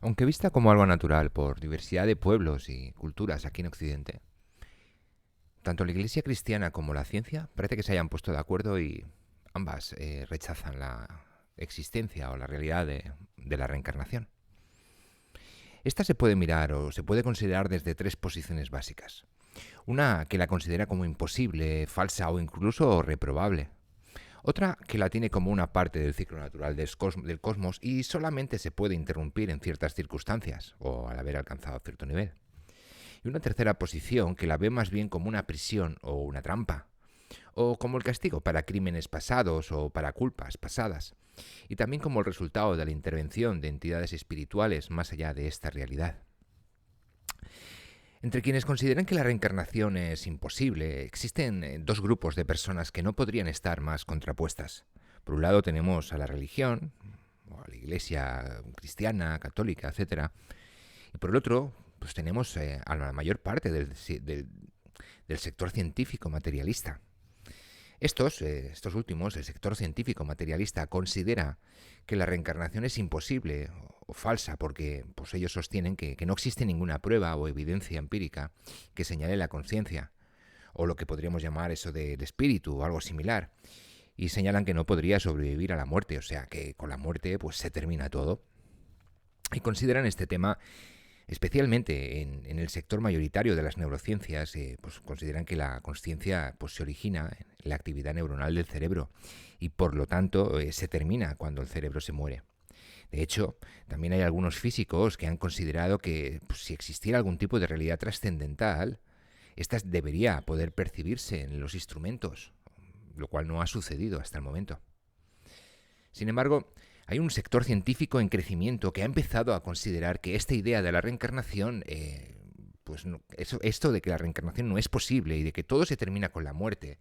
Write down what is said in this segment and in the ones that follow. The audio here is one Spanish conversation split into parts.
Aunque vista como algo natural por diversidad de pueblos y culturas aquí en Occidente, tanto la Iglesia cristiana como la ciencia parece que se hayan puesto de acuerdo y ambas rechazan la existencia o la realidad de la reencarnación. Esta se puede mirar o se puede considerar desde tres posiciones básicas. Una que la considera como imposible, falsa o incluso reprobable. Otra que la tiene como una parte del ciclo natural del cosmos y solamente se puede interrumpir en ciertas circunstancias o al haber alcanzado cierto nivel. Y una tercera posición que la ve más bien como una prisión o una trampa, o como el castigo para crímenes pasados o para culpas pasadas, y también como el resultado de la intervención de entidades espirituales más allá de esta realidad. Entre quienes consideran que la reencarnación es imposible, existen dos grupos de personas que no podrían estar más contrapuestas. Por un lado tenemos a la religión, o a la iglesia cristiana, católica, etcétera, y por el otro, pues tenemos a la mayor parte del sector científico materialista. Estos últimos, el sector científico materialista, considera que la reencarnación es imposible o falsa porque pues, ellos sostienen que no existe ninguna prueba o evidencia empírica que señale la conciencia, o lo que podríamos llamar eso del espíritu o algo similar, y señalan que no podría sobrevivir a la muerte, o sea que con la muerte pues se termina todo. Y consideran este tema especialmente en el sector mayoritario de las neurociencias, pues consideran que la consciencia pues, se origina en la actividad neuronal del cerebro y por lo tanto se termina cuando el cerebro se muere. De hecho, también hay algunos físicos que han considerado que pues, si existiera algún tipo de realidad trascendental, esta debería poder percibirse en los instrumentos, lo cual no ha sucedido hasta el momento. Sin embargo, hay un sector científico en crecimiento que ha empezado a considerar que esta idea de la reencarnación, pues no, esto de que la reencarnación no es posible y de que todo se termina con la muerte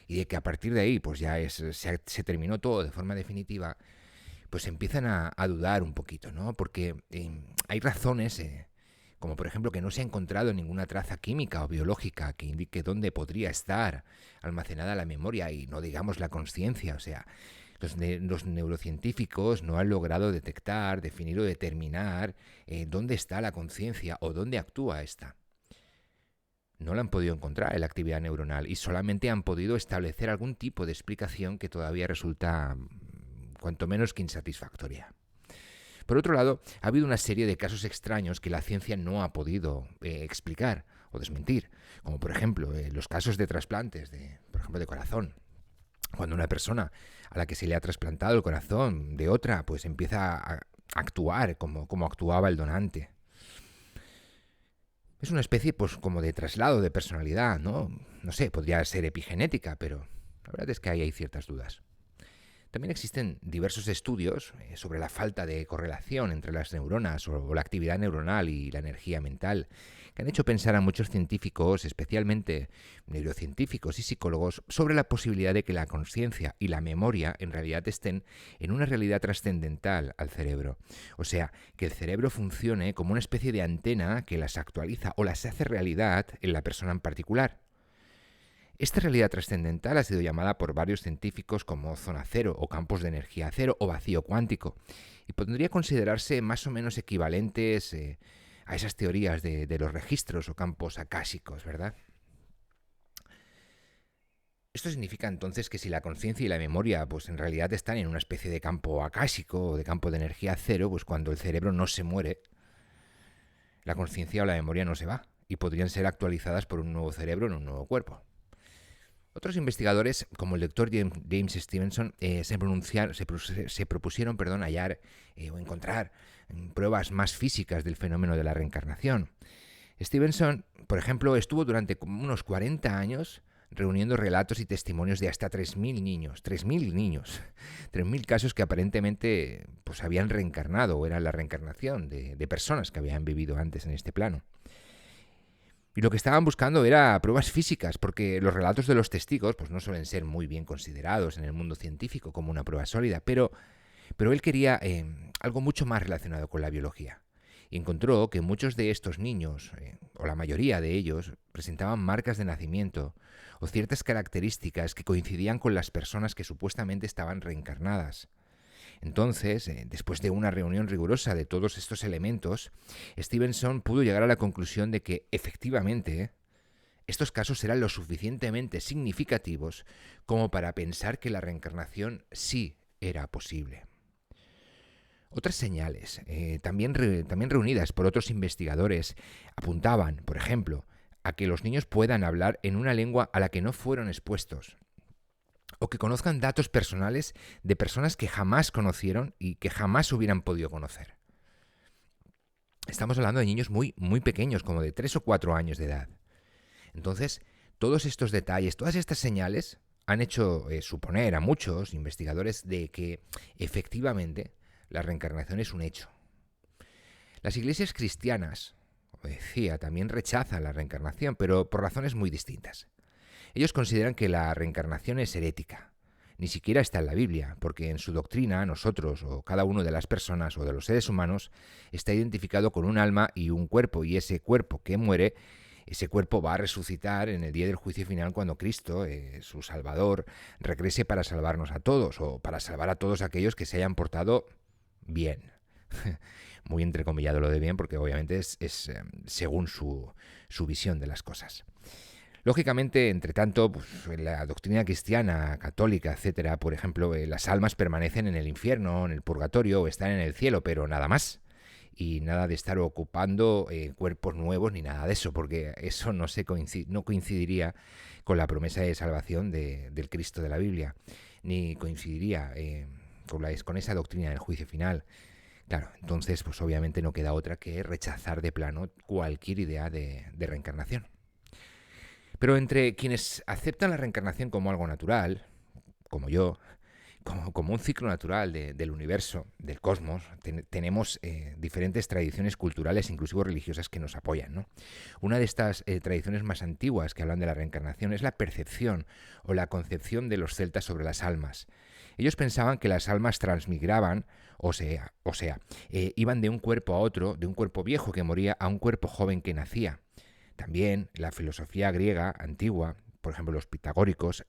y de que a partir de ahí pues ya se terminó todo de forma definitiva, pues empiezan a dudar un poquito, ¿no? Porque hay razones, como por ejemplo que no se ha encontrado ninguna traza química o biológica que indique dónde podría estar almacenada la memoria y no digamos la conciencia, o sea, los neurocientíficos no han logrado detectar, definir o determinar dónde está la conciencia o dónde actúa esta. No la han podido encontrar en la actividad neuronal y solamente han podido establecer algún tipo de explicación que todavía resulta cuanto menos que insatisfactoria. Por otro lado, ha habido una serie de casos extraños que la ciencia no ha podido explicar o desmentir, como por ejemplo los casos de trasplantes, por ejemplo de corazón. Cuando una persona a la que se le ha trasplantado el corazón de otra, pues empieza a actuar como actuaba el donante. Es una especie, pues, como de traslado de personalidad, ¿no? No sé, podría ser epigenética, pero la verdad es que ahí hay ciertas dudas. También existen diversos estudios sobre la falta de correlación entre las neuronas o la actividad neuronal y la energía mental, que han hecho pensar a muchos científicos, especialmente neurocientíficos y psicólogos, sobre la posibilidad de que la conciencia y la memoria en realidad estén en una realidad trascendental al cerebro. O sea, que el cerebro funcione como una especie de antena que las actualiza o las hace realidad en la persona en particular. Esta realidad trascendental ha sido llamada por varios científicos como zona cero o campos de energía cero o vacío cuántico y podría considerarse más o menos equivalentes a esas teorías de los registros o campos akáshicos, ¿verdad? Esto significa entonces que si la conciencia y la memoria pues en realidad están en una especie de campo akáshico o de campo de energía cero, pues cuando el cerebro no se muere, la conciencia o la memoria no se va y podrían ser actualizadas por un nuevo cerebro en un nuevo cuerpo. Otros investigadores, como el doctor James Stevenson, se propusieron hallar o encontrar pruebas más físicas del fenómeno de la reencarnación. Stevenson, por ejemplo, estuvo durante unos 40 años reuniendo relatos y testimonios de hasta 3.000 niños, 3.000 casos que aparentemente pues, habían reencarnado o eran la reencarnación de personas que habían vivido antes en este plano. Y lo que estaban buscando era pruebas físicas, porque los relatos de los testigos pues, no suelen ser muy bien considerados en el mundo científico como una prueba sólida, pero él quería algo mucho más relacionado con la biología. Y encontró que muchos de estos niños, o la mayoría de ellos, presentaban marcas de nacimiento o ciertas características que coincidían con las personas que supuestamente estaban reencarnadas. Entonces, después de una reunión rigurosa de todos estos elementos, Stevenson pudo llegar a la conclusión de que, efectivamente, estos casos eran lo suficientemente significativos como para pensar que la reencarnación sí era posible. Otras señales, también reunidas por otros investigadores, apuntaban, por ejemplo, a que los niños puedan hablar en una lengua a la que no fueron expuestos, o que conozcan datos personales de personas que jamás conocieron y que jamás hubieran podido conocer. Estamos hablando de niños muy, muy pequeños, como de 3 o 4 años de edad. Entonces, todos estos detalles, todas estas señales han hecho suponer a muchos investigadores de que efectivamente la reencarnación es un hecho. Las iglesias cristianas, como decía, también rechazan la reencarnación, pero por razones muy distintas. Ellos consideran que la reencarnación es herética. Ni siquiera está en la Biblia, porque en su doctrina nosotros o cada uno de las personas o de los seres humanos está identificado con un alma y un cuerpo, y ese cuerpo que muere, ese cuerpo va a resucitar en el día del juicio final cuando Cristo, su Salvador, regrese para salvarnos a todos o para salvar a todos aquellos que se hayan portado bien. Muy entrecomillado lo de bien porque obviamente es según su visión de las cosas. Lógicamente, entre tanto, pues, en la doctrina cristiana, católica, etcétera, por ejemplo, las almas permanecen en el infierno, en el purgatorio o están en el cielo, pero nada más. Y nada de estar ocupando cuerpos nuevos ni nada de eso, porque eso no coincidiría con la promesa de salvación del Cristo de la Biblia, ni coincidiría con esa doctrina del juicio final. Claro, entonces pues obviamente no queda otra que rechazar de plano cualquier idea de reencarnación. Pero entre quienes aceptan la reencarnación como algo natural, como yo, como un ciclo natural del universo, del cosmos, tenemos diferentes tradiciones culturales, inclusive religiosas, que nos apoyan, ¿no? Una de estas tradiciones más antiguas que hablan de la reencarnación es la percepción o la concepción de los celtas sobre las almas. Ellos pensaban que las almas transmigraban, iban de un cuerpo a otro, de un cuerpo viejo que moría a un cuerpo joven que nacía. También la filosofía griega antigua, por ejemplo los pitagóricos,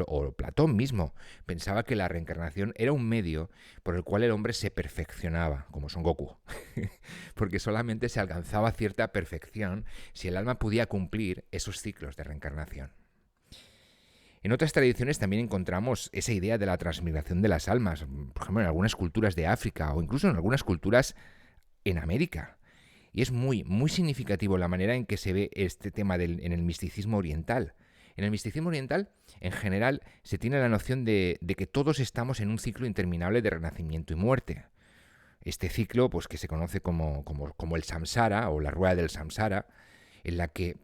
o Platón mismo, pensaba que la reencarnación era un medio por el cual el hombre se perfeccionaba, como Son Goku, porque solamente se alcanzaba cierta perfección si el alma podía cumplir esos ciclos de reencarnación. En otras tradiciones también encontramos esa idea de la transmigración de las almas, por ejemplo en algunas culturas de África o incluso en algunas culturas en América. Y es muy, muy significativo la manera en que se ve este tema en el misticismo oriental. En el misticismo oriental, en general, se tiene la noción de que todos estamos en un ciclo interminable de renacimiento y muerte. Este ciclo, pues que se conoce como el samsara o la rueda del samsara, en la que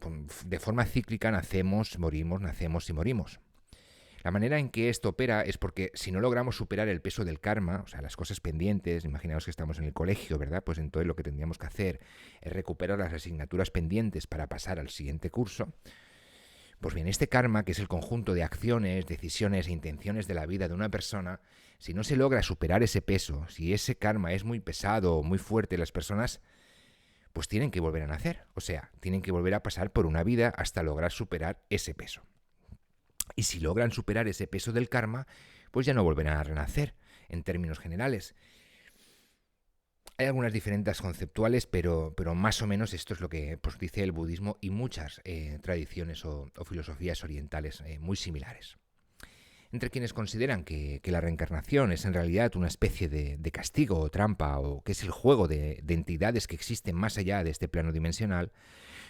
de forma cíclica nacemos, nacemos y morimos. La manera en que esto opera es porque si no logramos superar el peso del karma, o sea, las cosas pendientes, imaginaos que estamos en el colegio, ¿verdad? Pues entonces lo que tendríamos que hacer es recuperar las asignaturas pendientes para pasar al siguiente curso. Pues bien, este karma, que es el conjunto de acciones, decisiones e intenciones de la vida de una persona, si no se logra superar ese peso, si ese karma es muy pesado o muy fuerte, las personas pues tienen que volver a nacer, o sea, tienen que volver a pasar por una vida hasta lograr superar ese peso. Y si logran superar ese peso del karma, pues ya no volverán a renacer, en términos generales. Hay algunas diferencias conceptuales, pero más o menos esto es lo que pues, dice el budismo y muchas tradiciones o filosofías orientales muy similares. Entre quienes consideran que la reencarnación es en realidad una especie de castigo o trampa, o que es el juego de entidades que existen más allá de este plano dimensional,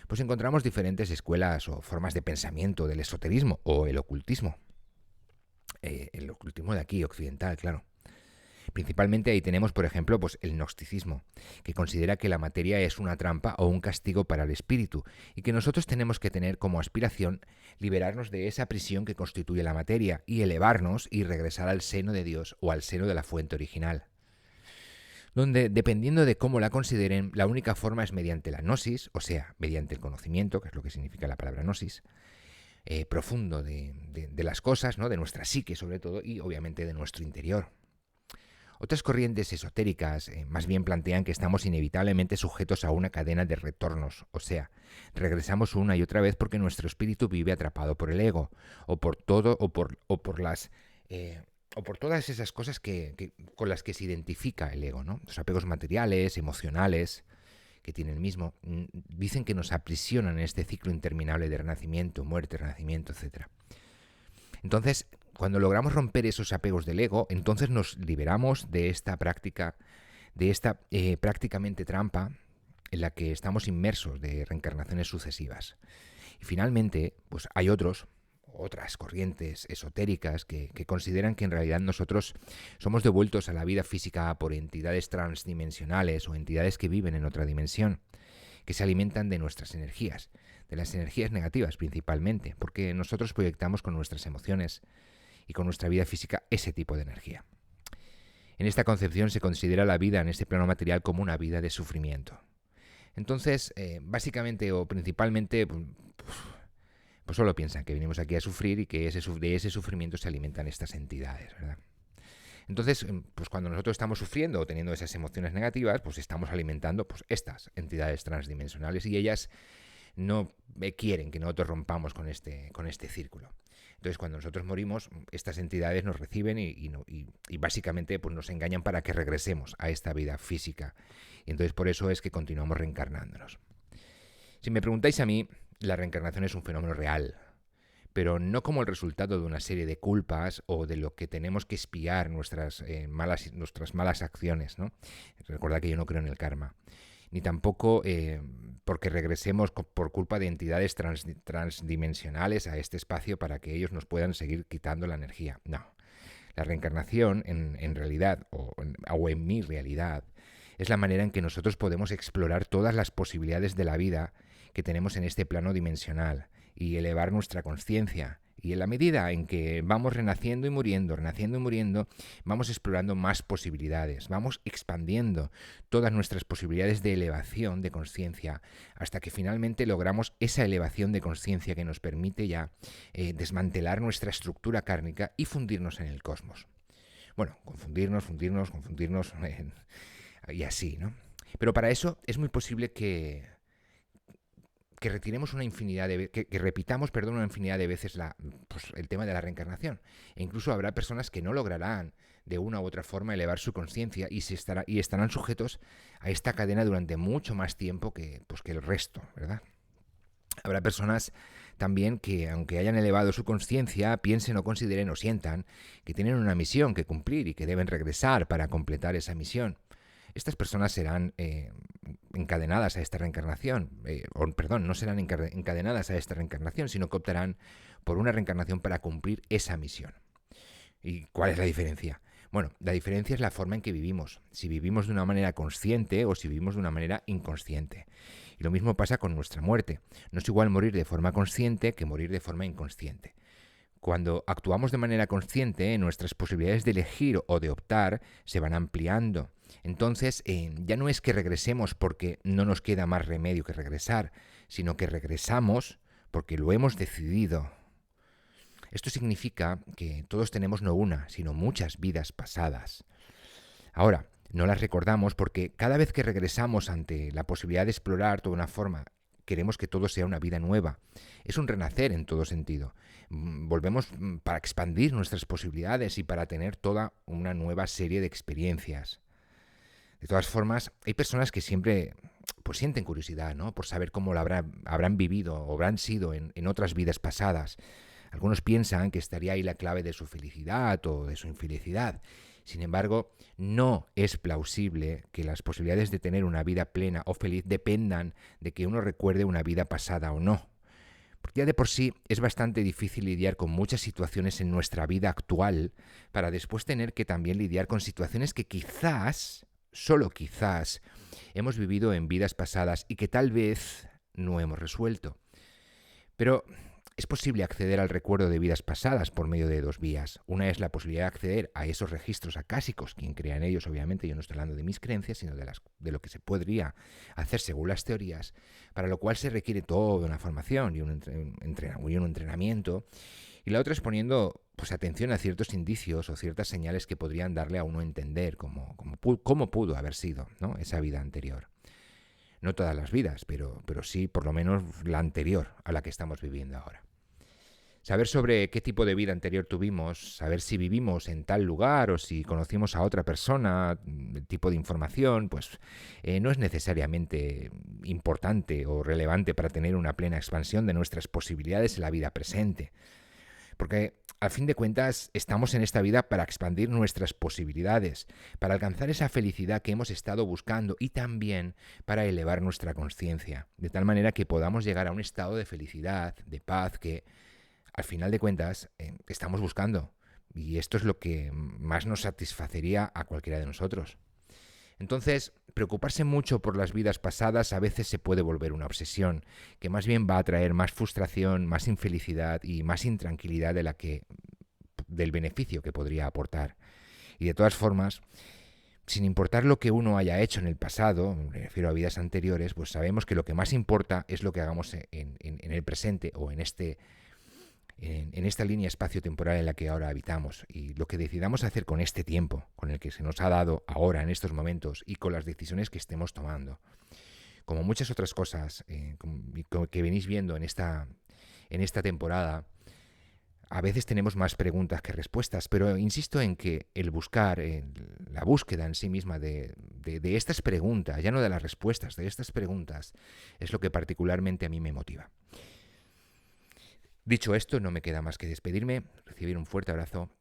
pues encontramos diferentes escuelas o formas de pensamiento del esoterismo o el ocultismo. El ocultismo de aquí, occidental, claro. Principalmente ahí tenemos, por ejemplo, pues el gnosticismo, que considera que la materia es una trampa o un castigo para el espíritu y que nosotros tenemos que tener como aspiración liberarnos de esa prisión que constituye la materia y elevarnos y regresar al seno de Dios o al seno de la fuente original, donde, dependiendo de cómo la consideren, la única forma es mediante la gnosis, o sea, mediante el conocimiento, que es lo que significa la palabra gnosis, profundo de las cosas, ¿no? De nuestra psique sobre todo, y obviamente de nuestro interior. Otras corrientes esotéricas más bien plantean que estamos inevitablemente sujetos a una cadena de retornos, o sea, regresamos una y otra vez porque nuestro espíritu vive atrapado por el ego, o por todo, o por las o por todas esas cosas con las que se identifica el ego, ¿no? Los apegos materiales, emocionales, que tiene el mismo, dicen que nos aprisionan en este ciclo interminable de renacimiento, muerte, renacimiento, etcétera. Entonces, cuando logramos romper esos apegos del ego, entonces nos liberamos de esta práctica, de esta prácticamente trampa en la que estamos inmersos de reencarnaciones sucesivas. Y finalmente, pues hay otras corrientes esotéricas que consideran que en realidad nosotros somos devueltos a la vida física por entidades transdimensionales o entidades que viven en otra dimensión, que se alimentan de nuestras energías, de las energías negativas principalmente, porque nosotros proyectamos con nuestras emociones y con nuestra vida física ese tipo de energía. En esta concepción se considera la vida en este plano material como una vida de sufrimiento. Entonces, básicamente o principalmente, pues solo piensan que venimos aquí a sufrir y que de ese sufrimiento se alimentan estas entidades, ¿verdad? Entonces, pues cuando nosotros estamos sufriendo o teniendo esas emociones negativas, pues estamos alimentando pues estas entidades transdimensionales y ellas no quieren que nosotros rompamos con este círculo. Entonces, cuando nosotros morimos, estas entidades nos reciben y básicamente pues, nos engañan para que regresemos a esta vida física. Y entonces, por eso es que continuamos reencarnándonos. Si me preguntáis a mí, la reencarnación es un fenómeno real, pero no como el resultado de una serie de culpas o de lo que tenemos que expiar nuestras malas acciones, ¿no? Recordad que yo no creo en el karma. Ni tampoco porque regresemos por culpa de entidades transdimensionales a este espacio para que ellos nos puedan seguir quitando la energía. No. La reencarnación, en realidad, o en mi realidad, es la manera en que nosotros podemos explorar todas las posibilidades de la vida que tenemos en este plano dimensional y elevar nuestra conciencia. Y en la medida en que vamos renaciendo y muriendo, vamos explorando más posibilidades, vamos expandiendo todas nuestras posibilidades de elevación de conciencia hasta que finalmente logramos esa elevación de conciencia que nos permite ya desmantelar nuestra estructura kármica y fundirnos en el cosmos. Bueno, confundirnos y así, ¿no? Pero para eso es muy posible que retiremos una infinidad de que repitamos, una infinidad de veces el tema de la reencarnación. E incluso habrá personas que no lograrán de una u otra forma elevar su conciencia y estarán sujetos a esta cadena durante mucho más tiempo que el resto, ¿verdad? Habrá personas también que, aunque hayan elevado su conciencia, piensen o consideren o sientan que tienen una misión que cumplir y que deben regresar para completar esa misión. Estas personas serán encadenadas a esta reencarnación, no serán encadenadas a esta reencarnación, sino que optarán por una reencarnación para cumplir esa misión. ¿Y cuál es la diferencia? Bueno, la diferencia es la forma en que vivimos, si vivimos de una manera consciente o si vivimos de una manera inconsciente. Y lo mismo pasa con nuestra muerte. No es igual morir de forma consciente que morir de forma inconsciente. Cuando actuamos de manera consciente, nuestras posibilidades de elegir o de optar se van ampliando. Entonces, ya no es que regresemos porque no nos queda más remedio que regresar, sino que regresamos porque lo hemos decidido. Esto significa que todos tenemos no una, sino muchas vidas pasadas. Ahora, no las recordamos porque cada vez que regresamos ante la posibilidad de explorar toda una forma, queremos que todo sea una vida nueva. Es un renacer en todo sentido. Volvemos para expandir nuestras posibilidades y para tener toda una nueva serie de experiencias. De todas formas, hay personas que siempre pues sienten curiosidad, ¿no? Por saber cómo lo habrán vivido o habrán sido en otras vidas pasadas. Algunos piensan que estaría ahí la clave de su felicidad o de su infelicidad. Sin embargo, no es plausible que las posibilidades de tener una vida plena o feliz dependan de que uno recuerde una vida pasada o no. Porque ya de por sí es bastante difícil lidiar con muchas situaciones en nuestra vida actual para después tener que también lidiar con situaciones que quizás, solo quizás, hemos vivido en vidas pasadas y que tal vez no hemos resuelto. Pero es posible acceder al recuerdo de vidas pasadas por medio de dos vías. Una es la posibilidad de acceder a esos registros acásicos, quien crea en ellos, obviamente, yo no estoy hablando de mis creencias, sino de lo que se podría hacer según las teorías, para lo cual se requiere toda una formación y un entrenamiento. Y la otra es poniendo atención a ciertos indicios o ciertas señales que podrían darle a uno a entender cómo pudo haber sido, ¿no?, esa vida anterior. No todas las vidas, pero sí por lo menos la anterior a la que estamos viviendo ahora. Saber sobre qué tipo de vida anterior tuvimos, saber si vivimos en tal lugar o si conocimos a otra persona, el tipo de información, pues no es necesariamente importante o relevante para tener una plena expansión de nuestras posibilidades en la vida presente. Porque al fin de cuentas estamos en esta vida para expandir nuestras posibilidades, para alcanzar esa felicidad que hemos estado buscando y también para elevar nuestra conciencia, de tal manera que podamos llegar a un estado de felicidad, de paz, que al final de cuentas estamos buscando. Y esto es lo que más nos satisfacería a cualquiera de nosotros. Entonces, preocuparse mucho por las vidas pasadas a veces se puede volver una obsesión, que más bien va a traer más frustración, más infelicidad y más intranquilidad del beneficio que podría aportar. Y de todas formas, sin importar lo que uno haya hecho en el pasado, me refiero a vidas anteriores, pues sabemos que lo que más importa es lo que hagamos en el presente o en esta línea espacio-temporal en la que ahora habitamos, y lo que decidamos hacer con este tiempo, con el que se nos ha dado ahora, en estos momentos, y con las decisiones que estemos tomando. Como muchas otras cosas que venís viendo en esta temporada, a veces tenemos más preguntas que respuestas, pero insisto en que el buscar, la búsqueda en sí misma de estas preguntas, ya no de las respuestas, de estas preguntas, es lo que particularmente a mí me motiva. Dicho esto, no me queda más que despedirme, recibir un fuerte abrazo